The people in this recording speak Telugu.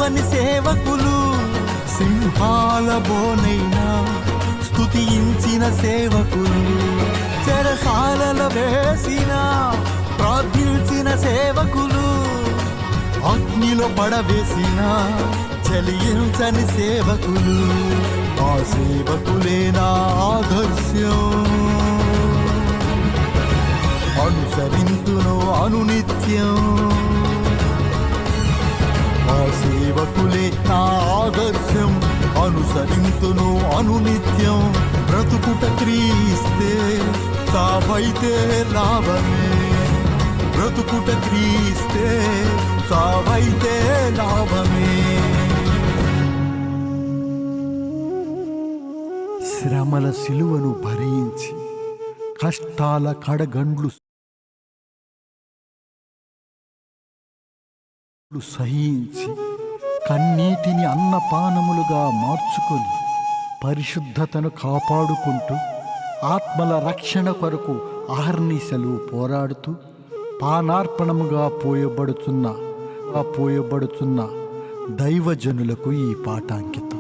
సిలువని సేవకులు, సింహాల బోనైనా స్తుతించిన సేవకులు, చెరసాలల వేసిన ప్రార్థించిన సేవకులు, అగ్నిలో పడవేసిన చలించని సేవకులు. ఆ సేవకులే నా ఆదర్శం, అనుసరింతును అనునిత్యం. ఆ సేవకులే నా ఆదర్శం, అనుసరింతును అనునిత్యం. బ్రతుకుట క్రీస్తే, సావైతే లాభమే. బ్రతుకుట క్రీస్తే, సావైతే లాభమే. శ్రమల సిలువను భరించి, కష్టాల కడగండ్లు సహించి, కన్నీటిని అన్నపానములుగా మార్చుకొని పరిశుద్ధతను కాపాడుకుంటూ ఆత్మల రక్షణ కొరకు అహర్నిశలు పోరాడుతూ పానార్పణముగా పోయబడుతున్న దైవజనులకు ఈ పాఠాంకితం.